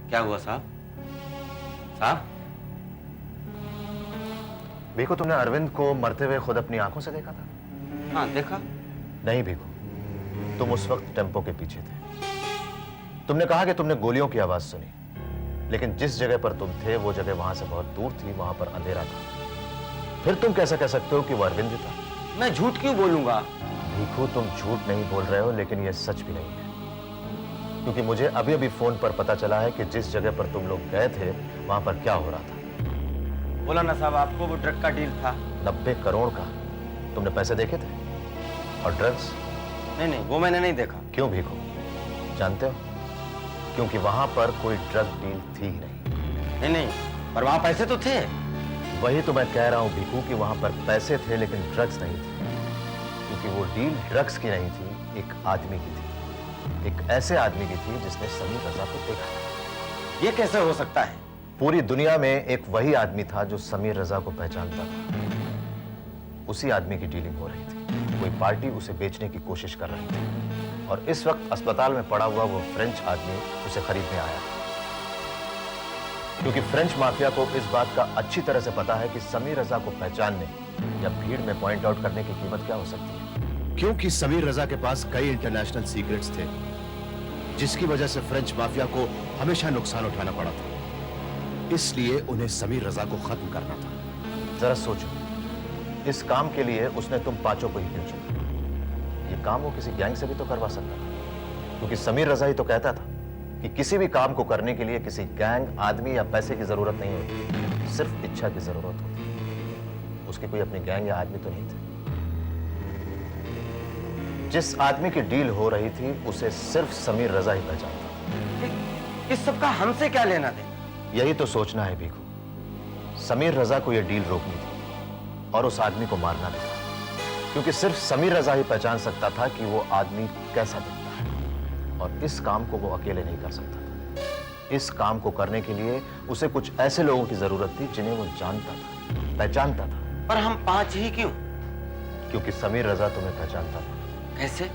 क्या हुआ साहब? साहब? भीखू, तुमने अरविंद को मरते हुए खुद अपनी आंखों से देखा था? हाँ देखा। नहीं भीखू, तुम उस वक्त टेंपो के पीछे थे। तुमने कहा कि तुमने गोलियों की आवाज सुनी, लेकिन जिस जगह पर तुम थे वो जगह वहां से बहुत दूर थी, वहां पर अंधेरा था। फिर तुम कैसे कह सकते हो कि वो अरविंद था? मैं झूठ क्यों बोलूंगा? भीखू, तुम झूठ नहीं बोल रहे हो, लेकिन यह सच भी नहीं है, क्योंकि मुझे अभी अभी फोन पर पता चला है कि जिस जगह पर तुम लोग गए थे वहां पर क्या हो रहा था। बोला ना साहब आपको, वो ड्रग का डील था। 90 करोड़ का। तुमने पैसे देखे थे? और ड्रग्स? नहीं, वो मैंने नहीं देखा। क्यों भीखू, जानते हो? क्योंकि वहां पर कोई ड्रग डील थी ही नहीं। नहीं, पर वहां पैसे तो थे। वही तो मैं कह रहा हूं भीखू कि वहां पर पैसे थे लेकिन ड्रग्स नहीं थे, क्योंकि वो डील ड्रग्स की नहीं थी, एक आदमी की थी। एक ऐसे आदमी की थी जिसने समीर रजा को देखा था। ये कैसे हो सकता है? पूरी दुनिया में एक वही आदमी था जो समीर रजा को पहचानता था। उसी आदमी की डीलिंग हो रही थी। कोई पार्टी उसे बेचने की कोशिश कर रही थी और इस वक्त अस्पताल में पड़ा हुआ वो फ्रेंच आदमी उसे खरीदने आया, क्योंकि फ्रेंच माफिया को इस बात का अच्छी तरह से पता है कि समीर रजा को पहचानने या भीड़ में पॉइंट आउट करने की कीमत क्या हो सकती है। क्योंकि समीर रजा के पास कई इंटरनेशनल सीक्रेट्स थे, जिसकी वजह से फ्रेंच माफिया को हमेशा नुकसान उठाना पड़ा था। इसलिए उन्हें समीर रजा को खत्म करना था। जरा सोचो, इस काम के लिए उसने तुम पांचों को ही क्यों चुना? ये काम वो किसी गैंग से भी तो करवा सकता था, क्योंकि समीर रजा ही तो कहता था कि किसी भी काम को करने के लिए किसी गैंग, आदमी या पैसे की जरूरत नहीं होती, सिर्फ इच्छा की जरूरत होती। उसकी कोई अपनी गैंग या आदमी तो नहीं थे। जिस आदमी की डील हो रही थी उसे सिर्फ समीर रजा ही पहचानता था। इस सब का हमसे क्या लेना देना? यही तो सोचना है भीखू। समीर रजा को यह डील रोकनी थी और उस आदमी को मारना भी था, क्योंकि सिर्फ समीर रजा ही पहचान सकता था कि वो आदमी कैसा दिखता है, और इस काम को वो अकेले नहीं कर सकता था। इस काम को करने के लिए उसे कुछ ऐसे लोगों की जरूरत थी जिन्हें वो जानता था, पहचानता था। पर हम पांच ही क्यों? क्योंकि समीर रजा तुम्हें पहचानता था। कैसे?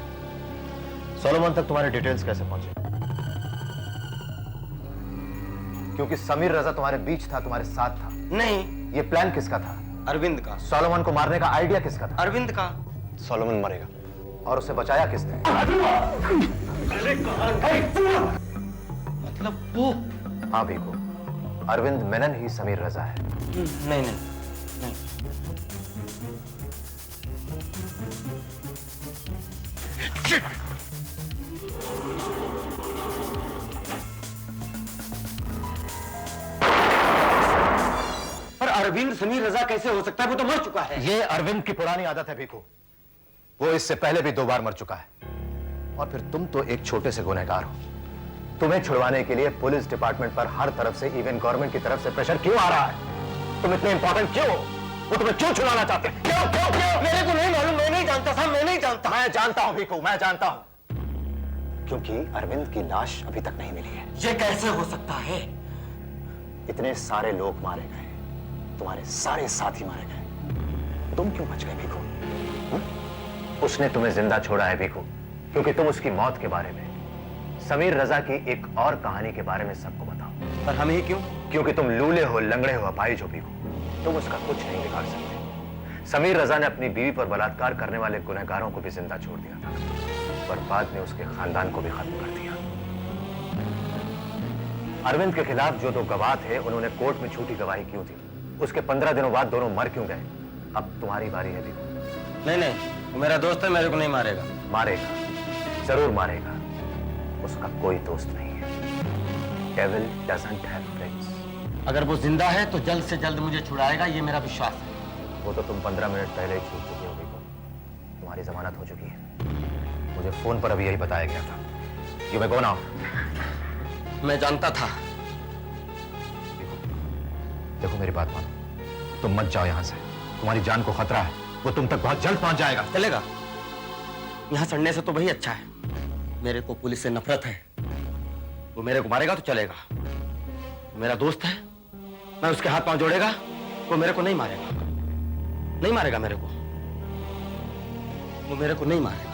सोलोमन तक तुम्हारे डिटेल्स कैसे पहुंचे? क्योंकि समीर रजा तुम्हारे बीच था, तुम्हारे साथ था। नहीं। ये प्लान किसका था? अरविंद का। सोलोमन को मारने का आइडिया किसका था? अरविंद का। सोलोमन मरेगा और उसे बचाया किसने? मतलब वो? हाँ भीखू, अरविंद मेनन ही समीर रजा है। नहीं। पर अरविंद समीर रजा कैसे हो सकता है? वो तो मर चुका है। ये अरविंद की पुरानी आदत है भीखू। वो इससे पहले भी 2 बार मर चुका है। और फिर तुम तो एक छोटे से गुनहगार हो। तुम्हें छुड़वाने के लिए पुलिस डिपार्टमेंट पर हर तरफ से, इवन गवर्नमेंट की तरफ से प्रेशर क्यों आ रहा है? तुम इतने इंपॉर्टेंट क्यों हो? वो तुम्हें क्यों छुड़वाना चाहते हैं? क्यों? मेरे को नहीं मालूम, मैं नहीं जानता साहब, मैं नहीं जानता। मैं जानता हूं भीखू, मैं जानता हूं, क्योंकि अरविंद की लाश अभी तक नहीं मिली है। ये कैसे हो सकता है? इतने सारे लोग मारे गए, तुम्हारे सारे साथी मारे गए, तुम क्यों बच गए भीखू? उसने तुम्हें जिंदा छोड़ा है भीखू, क्योंकि तुम उसकी मौत के बारे में, समीर रजा की एक और कहानी के बारे में सबको बताओ। पर हम ही क्यों? क्योंकि तुम लूले हो, लंगड़े हो, अपाहिज हो भीखू। तुम उसका कुछ नहीं बिगाड़ सकते। समीर रजा ने अपनी बीवी पर बलात्कार करने वाले गुनहगारों को भी जिंदा छोड़ दिया था, पर बाद में उसके खानदान को भी खत्म कर दिया। अरविंद के खिलाफ जो 2 गवाह थे, उन्होंने कोर्ट में झूठी गवाही क्यों दी? उसके 15 दिनों बाद दोनों मर क्यों गए? अब तुम्हारी बारी है भीखू। नहीं, वो मेरा दोस्त है, मेरे को नहीं मारेगा। मारेगा, जरूर मारेगा। उसका कोई दोस्त नहीं है। Devil doesn't have friends. अगर वो जिंदा है तो जल्द से जल्द मुझे छुड़ाएगा, ये मेरा विश्वास है। वो तो तुम 15 मिनट पहले ही छूट चुके हो भीखू। तुम्हारी जमानत हो चुकी है। मुझे फोन पर अभी यही बताया गया था। You may go now. मैं जानता था। देखो मेरी बात मानो, तुम मत जाओ यहां से। तुम्हारी जान को खतरा है। वो तुम तक बहुत जल्द पहुंच जाएगा। चलेगा? यहां चढ़ने से तो वही अच्छा है। मेरे को पुलिस से नफरत है। वो मेरे को मारेगा तो चलेगा। मेरा दोस्त है, मैं उसके हाथ पांव जोड़ेगा, वो मेरे को नहीं मारेगा। नहीं मारेगा मेरे को। वो मेरे को नहीं मारेगा।